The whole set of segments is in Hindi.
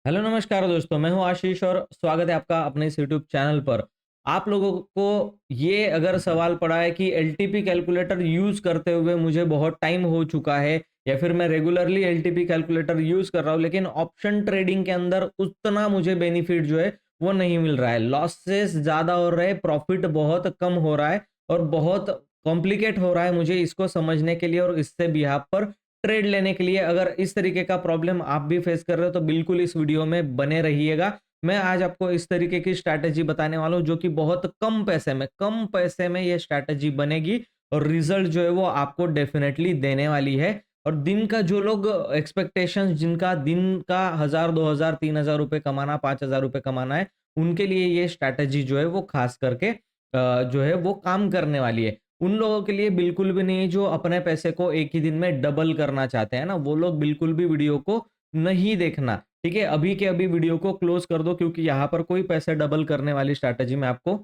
हेलो नमस्कार दोस्तों, मैं हूं आशीष और स्वागत है आपका अपने इस यूट्यूब चैनल पर। आप लोगों को ये अगर सवाल पड़ा है कि एलटीपी कैलकुलेटर यूज़ करते हुए मुझे बहुत टाइम हो चुका है या फिर मैं रेगुलरली एलटीपी कैलकुलेटर यूज़ कर रहा हूं, लेकिन ऑप्शन ट्रेडिंग के अंदर उतना मुझे बेनिफिट जो है वो नहीं मिल रहा है। लॉसेस ज़्यादा हो रहे हैं, प्रॉफिट बहुत कम हो रहा है और बहुत कॉम्प्लिकेट हो रहा है मुझे इसको समझने के लिए और इससे बिहाफ पर ट्रेड लेने के लिए। अगर इस तरीके का प्रॉब्लम आप भी फेस कर रहे हो तो बिल्कुल इस वीडियो में बने रहिएगा। मैं आज आपको इस तरीके की स्ट्रैटेजी बताने वाला हूं जो कि बहुत कम पैसे में ये स्ट्रैटेजी बनेगी और रिजल्ट जो है वो आपको डेफिनेटली देने वाली है। और दिन का जो लोग एक्सपेक्टेशंस जिनका दिन का 1000 2000 3000 रुपए कमाना 5000 रुपए कमाना है, उनके लिए ये स्ट्रैटेजी जो है वो खास करके जो है वो काम करने वाली है। उन लोगों के लिए बिल्कुल भी नहीं जो अपने पैसे को एक ही दिन में डबल करना चाहते हैं ना, वो लोग बिल्कुल भी वीडियो को नहीं देखना। ठीक है, अभी के अभी वीडियो को क्लोज कर दो क्योंकि यहाँ पर कोई पैसे डबल करने वाली स्ट्रैटेजी मैं आपको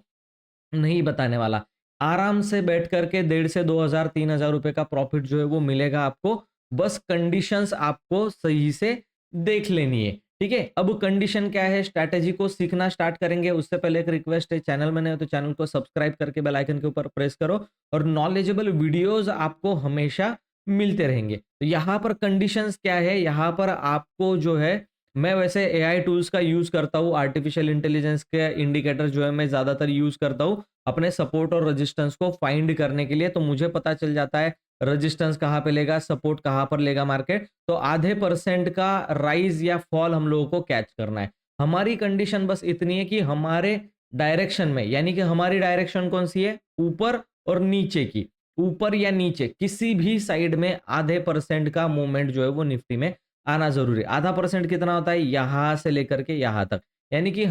नहीं बताने वाला। आराम से बैठ करके 1.5 से 2000 3000 रुपए का प्रॉफिट जो है वो मिलेगा आपको। बस कंडीशंस आपको सही से देख लेनी है। ठीक है, अब कंडीशन क्या है, स्ट्रैटेजी को सीखना स्टार्ट करेंगे उससे पहले एक रिक्वेस्ट है, चैनल में नए हो तो चैनल को सब्सक्राइब करके बेल आइकन के ऊपर प्रेस करो और नॉलेजेबल वीडियोस आपको हमेशा मिलते रहेंगे। तो यहाँ पर कंडीशंस क्या है, यहाँ पर आपको जो है, मैं वैसे एआई टूल्स का यूज करता हूँ, आर्टिफिशियल इंटेलिजेंस के इंडिकेटर जो है मैं ज्यादातर यूज करता हूँ अपने सपोर्ट और रेजिस्टेंस को फाइंड करने के लिए। तो मुझे पता चल जाता है रेजिस्टेंस कहाँ पे लेगा, सपोर्ट कहाँ पर लेगा मार्केट। तो आधे परसेंट का राइज या फॉल हम लोगों को कैच करना है। हमारी कंडीशन बस इतनी है कि हमारे डायरेक्शन में, यानी कि हमारी डायरेक्शन कौन सी है, ऊपर और नीचे की, ऊपर या नीचे किसी भी साइड में आधे परसेंट का मूवमेंट जो है वो निफ्टी में आना जरूरी है। आधा परसेंट कितना होता है, यहां से लेकर के यहां तक, यानी कि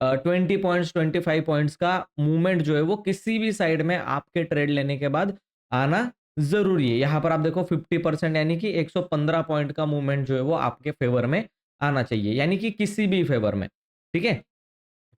120 पॉइंट्स 25 पॉइंट्स का मूवमेंट जो है वो किसी भी साइड में आपके ट्रेड लेने के बाद आना जरूरी है। यहां पर आप देखो 50% यानी कि 115 पॉइंट का मूवमेंट जो है वो आपके फेवर में आना चाहिए, यानी कि किसी भी फेवर में। ठीक है,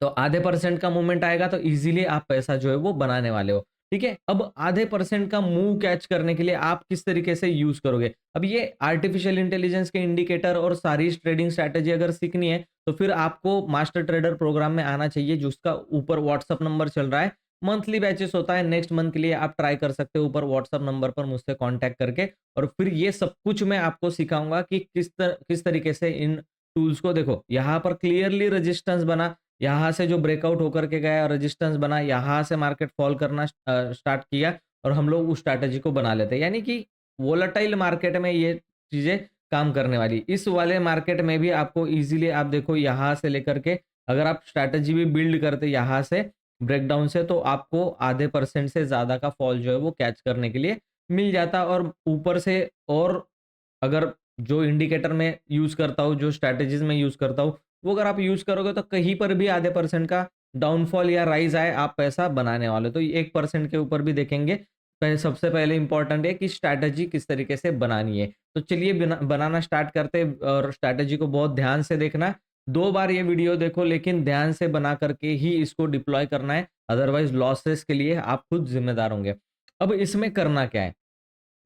तो आधे परसेंट का मूवमेंट आएगा तो इजीली आप पैसा जो है वो बनाने वाले हो। ठीक है, अब आधे परसेंट का मूव कैच करने के लिए आप किस तरीके से यूज करोगे। अब ये आर्टिफिशियल इंटेलिजेंस के इंडिकेटर और सारी ट्रेडिंग स्ट्रैटेजी अगर सीखनी है तो फिर आपको मास्टर ट्रेडर प्रोग्राम में आना चाहिए, जिसका ऊपर व्हाट्सअप नंबर चल रहा है। मंथली बैचेस होता है, नेक्स्ट मंथ के लिए आप ट्राई कर सकते हो ऊपर व्हाट्सअप नंबर पर मुझसे कांटेक्ट करके। और फिर ये सब कुछ मैं आपको सिखाऊंगा कि किस तरीके से इन टूल्स को देखो। यहाँ पर क्लियरली रेजिस्टेंस बना, यहाँ से जो ब्रेकआउट होकर के गया रेजिस्टेंस बना, यहाँ से मार्केट फॉल करना स्टार्ट किया और हम लोग उस स्ट्रैटेजी को बना लेते हैं। यानी कि वोलेटाइल मार्केट में ये चीजें काम करने वाली। इस वाले मार्केट में भी आपको इजीली आप देखो यहाँ से लेकर के अगर आप स्ट्रैटेजी भी बिल्ड करते यहाँ से ब्रेकडाउन से, तो आपको आधे परसेंट से ज्यादा का फॉल जो है वो कैच करने के लिए मिल जाता। और ऊपर से और अगर जो इंडिकेटर में यूज करता हूँ, जो स्ट्रैटेजीज में यूज करता हूँ, वो अगर आप यूज करोगे तो कहीं पर भी आधे परसेंट का डाउनफॉल या राइज आए आप पैसा बनाने वाले हो। तो 1% के ऊपर भी देखेंगे। सबसे पहले इंपॉर्टेंट है कि स्ट्रैटेजी किस तरीके से बनानी है। तो चलिए बनाना स्टार्ट करते हैं और स्ट्रैटेजी को बहुत ध्यान से देखना। 2 बार ये वीडियो देखो लेकिन ध्यान से बना करके ही इसको डिप्लॉय करना है, अदरवाइज लॉसेस के लिए आप खुद जिम्मेदार होंगे। अब इसमें करना क्या है,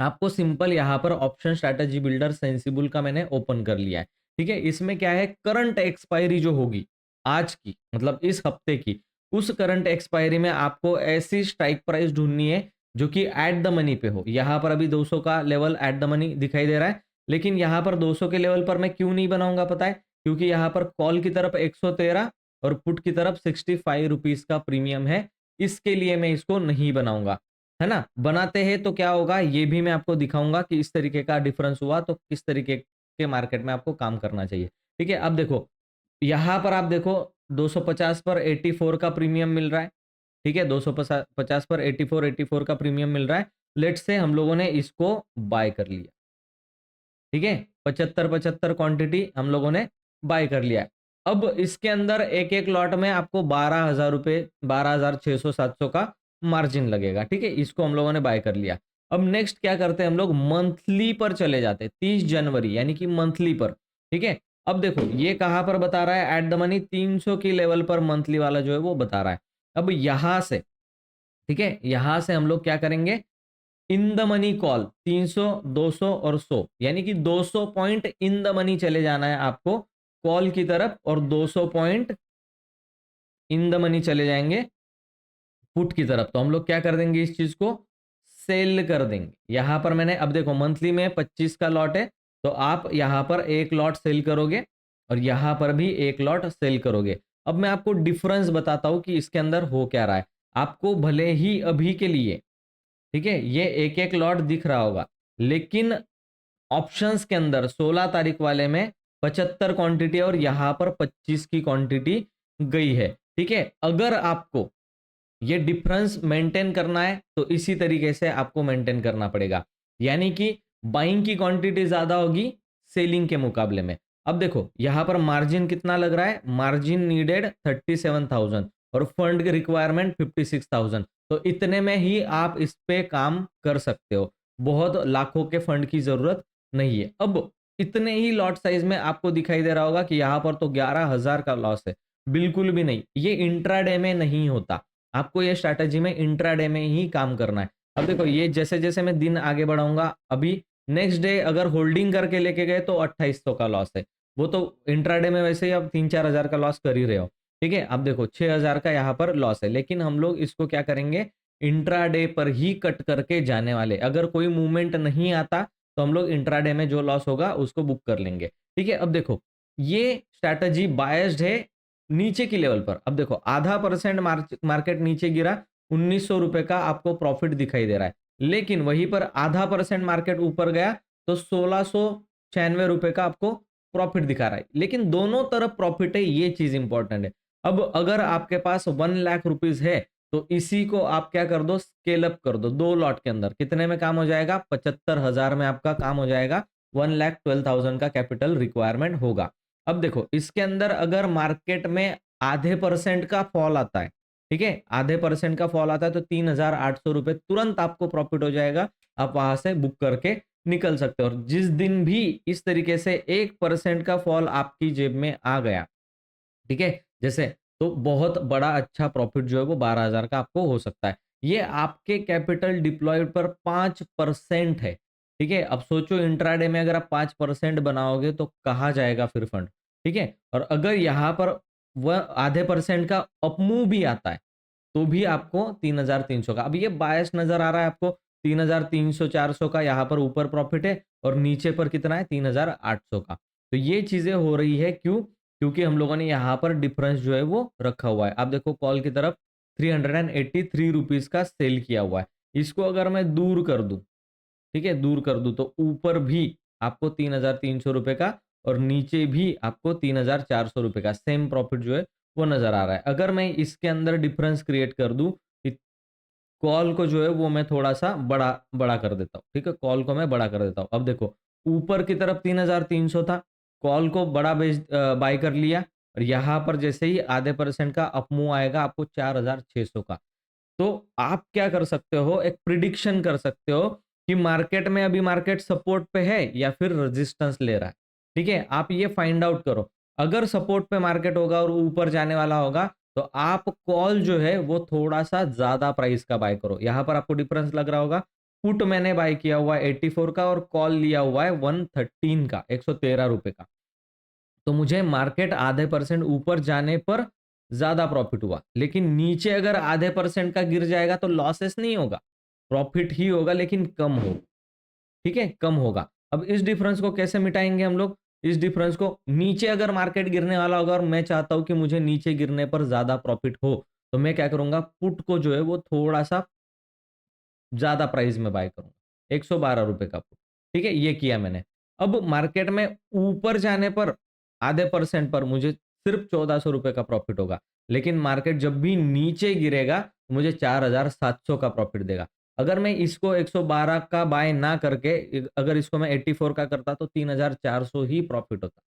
आपको सिंपल यहाँ पर ऑप्शन स्ट्रैटेजी बिल्डर सेंसिबल का मैंने ओपन कर लिया है। ठीक है, इसमें क्या है, करंट एक्सपायरी जो होगी आज की, मतलब इस हफ्ते की, उस करंट एक्सपायरी में आपको ऐसी स्ट्राइक प्राइस ढूंढनी है जो कि एट द मनी पे हो। यहाँ पर अभी 200 का लेवल एट द मनी दिखाई दे रहा है, लेकिन यहाँ पर 200 के लेवल पर मैं क्यों नहीं बनाऊंगा पता है, क्योंकि यहाँ पर कॉल की तरफ 113 और पुट की तरफ 65 रुपीज का प्रीमियम है। इसके लिए मैं इसको नहीं बनाऊंगा, है ना। बनाते हैं तो क्या होगा ये भी मैं आपको दिखाऊंगा कि इस तरीके का डिफरेंस हुआ तो किस तरीके के मार्केट में आपको काम करना चाहिए। ठीक है, अब देखो यहां पर आप देखो 250 पर 84 का प्रीमियम मिल रहा है। ठीक है, 250 पर 84 का प्रीमियम मिल रहा है। लेट से हम लोगों ने इसको बाय कर लिया। ठीक है, 75 क्वांटिटी हम लोगों ने बाय कर लिया है। अब इसके अंदर एक एक लॉट में आपको 12,000 रुपए, 12,600 700 का मार्जिन लगेगा। ठीक है, इसको हम लोगों ने बाय कर लिया। अब नेक्स्ट क्या करते हैं, हम लोग मंथली पर चले जाते हैं, 30 जनवरी यानी कि मंथली पर। ठीक है, अब देखो ये कहां पर बता रहा है, एट द मनी 300 की लेवल पर मंथली वाला जो है वो बता रहा है। अब यहां से, ठीक है, यहां से हम लोग क्या करेंगे, इन द मनी कॉल 300 200 और 100, यानी कि 200 पॉइंट इन द मनी चले जाना है आपको कॉल की तरफ और 200 पॉइंट इन द मनी चले जाएंगे पुट की तरफ। तो हम लोग क्या कर देंगे, इस चीज को सेल कर देंगे। यहां पर मैंने, अब देखो मंथली में 25 का लॉट है, तो आप यहां पर एक लॉट सेल करोगे और यहां पर भी एक लॉट सेल करोगे। अब मैं आपको डिफरेंस बताता हूं कि इसके अंदर हो क्या रहा है। आपको भले ही अभी के लिए, ठीक है, ये एक एक लॉट दिख रहा होगा, लेकिन ऑप्शंस के अंदर 16 तारीख वाले में 75 क्वांटिटी और यहां पर 25 की क्वांटिटी गई है। ठीक है, अगर आपको ये डिफरेंस मेंटेन करना है तो इसी तरीके से आपको मेंटेन करना पड़ेगा, यानी कि बाइंग की क्वांटिटी ज्यादा होगी सेलिंग के मुकाबले में। अब देखो यहां पर मार्जिन कितना लग रहा है, मार्जिन नीडेड 37,000 और फंड की रिक्वायरमेंट 56,000। तो इतने में ही आप इस पे काम कर सकते हो, बहुत लाखों के फंड की जरूरत नहीं है। अब इतने ही लॉट साइज में आपको दिखाई दे रहा होगा कि यहां पर तो 11,000 का लॉस है। बिल्कुल भी नहीं, ये इंट्राडे में नहीं होता। आपको ये स्ट्रैटेजी में इंट्राडे में ही काम करना है। अब देखो ये जैसे जैसे मैं दिन आगे बढ़ाऊंगा, अभी नेक्स्ट डे अगर होल्डिंग करके लेके गए तो 2800 का लॉस है। वो तो इंट्राडे में वैसे ही आप 3-4 हजार का लॉस कर ही रहे हो। ठीक है, अब देखो 6,000 का यहाँ पर लॉस है, लेकिन हम लोग इसको क्या करेंगे, इंट्राडे पर ही कट करके जाने वाले। अगर कोई मूवमेंट नहीं आता तो हम लोग इंट्राडे में जो लॉस होगा उसको बुक कर लेंगे। ठीक है, अब देखो ये स्ट्रैटेजी बायस्ड है नीचे की लेवल पर। अब देखो आधा परसेंट मार्केट नीचे गिरा, 1900 रुपए का आपको प्रॉफिट दिखाई दे रहा है, लेकिन वहीं पर आधा परसेंट मार्केट ऊपर गया तो 1696 रुपए का आपको प्रॉफिट दिखा रहा है। लेकिन दोनों तरफ प्रॉफिट है, ये चीज इंपॉर्टेंट है। अब अगर आपके पास 1 लाख रुपीज है तो इसी को आप क्या कर दो, स्केल अप कर दो 2 लॉट के अंदर। कितने में काम हो जाएगा, 75,000 में आपका काम हो जाएगा। 1,12,000 का कैपिटल रिक्वायरमेंट होगा। अब देखो इसके अंदर अगर मार्केट में आधे परसेंट का फॉल आता है, ठीक है, आधे परसेंट का फॉल आता है तो 3,800 रुपए तुरंत आपको प्रॉफिट हो जाएगा। आप वहां से बुक करके निकल सकते हो। और जिस दिन भी इस तरीके से 1% का फॉल आपकी जेब में आ गया, ठीक है, जैसे, तो बहुत बड़ा अच्छा प्रॉफिट जो है वो 12,000 का आपको हो सकता है। ये आपके कैपिटल डिप्लॉयड पर 5% है। ठीक है, अब सोचो इंट्राडे में अगर आप 5% बनाओगे तो कहाँ जाएगा फिर फंड। ठीक है, और अगर यहाँ पर वह आधे परसेंट का अपमूव भी आता है तो भी आपको 3,300 का, अब ये बायस नजर आ रहा है आपको, 3,300 400 का यहाँ पर ऊपर प्रॉफिट है और नीचे पर कितना है, 3,800 का। तो ये चीजें हो रही है क्यों, क्योंकि हम लोगों ने यहाँ पर डिफरेंस जो है वो रखा हुआ है। आप देखो कॉल की तरफ 383 रुपीज का सेल किया हुआ है। इसको अगर मैं दूर कर दूं, ठीक है, दूर कर दूं तो ऊपर भी आपको 3,300 रुपए का और नीचे भी आपको 3,400 रुपए का सेम प्रॉफिट जो है वो नजर आ रहा है। अगर मैं इसके अंदर डिफरेंस क्रिएट कर दूं, कॉल को जो है वो मैं थोड़ा सा बड़ा बड़ा कर देता हूँ। ठीक है, कॉल को मैं बड़ा कर देता हूँ। अब देखो ऊपर की तरफ 3,300 था, कॉल को बड़ा बेच बाय कर लिया और यहाँ पर जैसे ही आधे परसेंट का अपमूव आएगा आपको 4,600 का। तो आप क्या कर सकते हो, एक प्रिडिक्शन कर सकते हो कि मार्केट में अभी मार्केट सपोर्ट पे है या फिर रेजिस्टेंस ले रहा है। ठीक है, आप ये फाइंड आउट करो। अगर सपोर्ट पे मार्केट होगा और ऊपर जाने वाला होगा तो आप कॉल जो है वो थोड़ा सा ज्यादा प्राइस का बाय करो। यहां पर आपको डिफरेंस लग रहा होगा, पुट मैंने बाय किया हुआ है 84 का और कॉल लिया हुआ है 113 का, 113 रुपए का। तो मुझे मार्केट आधे परसेंट ऊपर जाने पर ज्यादा प्रॉफिट हुआ, लेकिन नीचे अगर आधे परसेंट का गिर जाएगा तो लॉसेस नहीं होगा, प्रॉफिट ही होगा, लेकिन कम होगा। ठीक है, कम होगा। अब इस डिफरेंस को कैसे मिटाएंगे हम लोग, इस डिफरेंस को, नीचे अगर मार्केट गिरने वाला होगा और मैं चाहता हूं कि मुझे नीचे गिरने पर ज्यादा प्रॉफिट हो, तो मैं क्या करूंगा, पुट को जो है वो थोड़ा सा ज्यादा प्राइस में बाय करूंगा, 112 रुपए का पुट। ठीक है, ये किया मैंने। अब मार्केट में ऊपर जाने पर आधे परसेंट पर मुझे सिर्फ 1,400 रुपए का प्रॉफिट होगा, लेकिन मार्केट जब भी नीचे गिरेगा तो मुझे 4,700 का प्रॉफिट देगा। अगर मैं इसको 112 का बाय ना करके अगर इसको मैं 84 का करता तो 3,400 ही प्रॉफिट होता।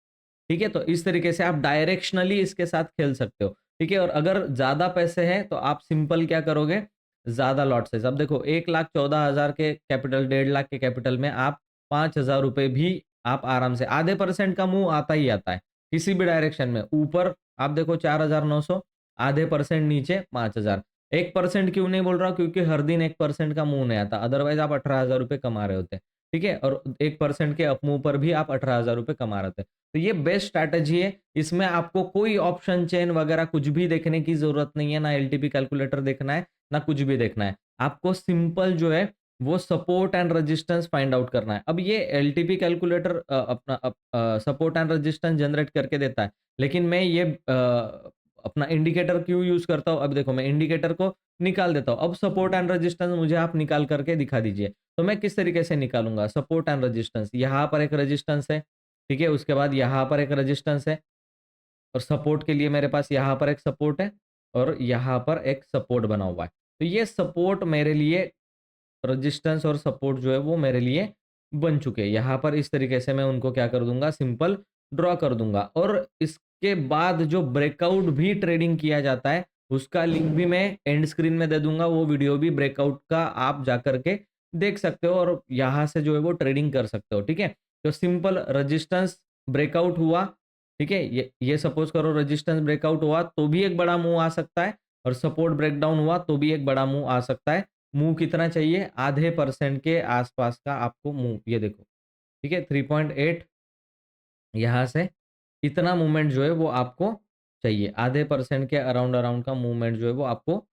ठीक है, तो इस तरीके से आप डायरेक्शनली इसके साथ खेल सकते हो। ठीक है, और अगर ज्यादा पैसे हैं तो आप सिंपल क्या करोगे, ज्यादा लॉट साइज। अब देखो 1,14,000 के कैपिटल, 1,50,000 के कैपिटल में आप 5,000 रुपए भी आप आराम से, आधे परसेंट का मूव आता ही आता है किसी भी डायरेक्शन में। ऊपर आप देखो 4,900, आधे परसेंट नीचे 5,000। 1% क्यों नहीं बोल रहा हूँ, क्योंकि हर दिन 1% का मूव नहीं आता, अदरवाइज आप 18,000 रुपए कमा रहे होते। ठीक है? और 1% के अप मूव पर भी आप 18,000 रुपए कमा रहे थे। तो ये बेस्ट स्ट्रैटेजी है। इसमें आपको कोई ऑप्शन चेन वगैरह कुछ भी देखने की ज़रूरत नहीं है, ना एलटीपी कैलकुलेटर देखना है, ना कुछ भी देखना है। आपको सिंपल जो है वो support and resistance find out करना है। अब ये LTP calculator support and resistance generate करके देता है। लेकिन मैं ये अपना इंडिकेटर क्यों यूज़ करता हूँ? अब देखो मैं इंडिकेटर को निकाल देता हूँ। अब सपोर्ट एंड रेजिस्टेंस मुझे आप निकाल करके दिखा दीजिए। तो मैं किस तरीके से निकालूँगा? सपोर्ट एंड रेजिस्टेंस, यहाँ पर एक रेजिस्टेंस है, ठीक है? उसके बाद यहाँ पर एक रेजिस्टेंस है और सपोर्ट के लिए मेरे पास यहाँ पर एक सपोर्ट है और यहाँ पर एक सपोर्ट बना हुआ है। तो ये सपोर्ट मेरे लिए रेजिस्टेंस और सपोर्ट जो है वो मेरे लिए बन चुके हैं। यहाँ पर इस तरीके से मैं उनको क्या कर दूँगा, सिंपल ड्रॉ कर दूँगा और इसके बाद जो ब्रेकआउट भी ट्रेडिंग किया जाता है, उसका लिंक भी मैं एंड स्क्रीन में दे दूँगा। वो वीडियो भी ब्रेकआउट का आप जाकर के देख सकते हो और यहाँ से जो है वो ट्रेडिंग कर सकते हो, ठीक है? तो सिंपल रेजिस्टेंस ब्रेकआउट हुआ, ठीक है? ये सपोज़ करो रेजिस्टेंस ब्रेकआउट हुआ तो भी एक बड़ा मूव आ सकता है और सपोर्ट ब्रेकडाउन हुआ तो भी एक बड़ा मूव आ सकता है। मूव कितना चाहिए? आधे परसेंट के आसपास का आपको मूव, ये देखो, ठीक है? 3.8 यहाँ से इतना मूवमेंट जो है वो आपको चाहिए। आधे परसेंट के अराउंड अराउंड का मूवमेंट जो है वो आपको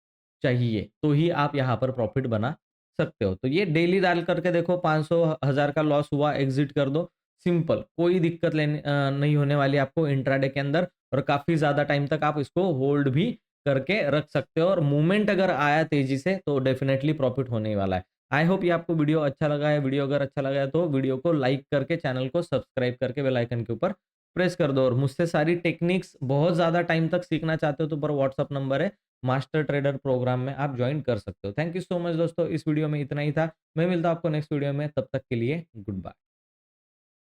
चाहिए, तो ही आप यहाँ पर प्रॉफ़िट बना सकते हो। तो ये डेली डाल करके देखो 500 1000 का लॉस हुआ, एग्ज़िट कर दो, सिंपल। कोई दिक्कत नहीं होने वाली आपको इंट्राडे के अंदर और काफ़ी ज़्यादा टाइम तक आप इसको होल्ड भी करके रख सकते हो और मूवमेंट अगर आया तेज़ी से तो डेफ़िनेटली प्रॉफ़िट होने ही वाला है। आई होप ये आपको वीडियो अच्छा लगा है। वीडियो अगर अच्छा लगा है तो वीडियो को लाइक करके चैनल को सब्सक्राइब करके बेल आइकन के ऊपर प्रेस कर दो और मुझसे सारी टेक्निक्स बहुत ज़्यादा टाइम तक सीखना चाहते हो तो ऊपर व्हाट्सएप नंबर है, मास्टर ट्रेडर प्रोग्राम में आप ज्वाइन कर सकते हो। थैंक यू सो मच दोस्तों, इस वीडियो में इतना ही था। मैं मिलता हूँ आपको नेक्स्ट वीडियो में, तब तक के लिए गुड बाय।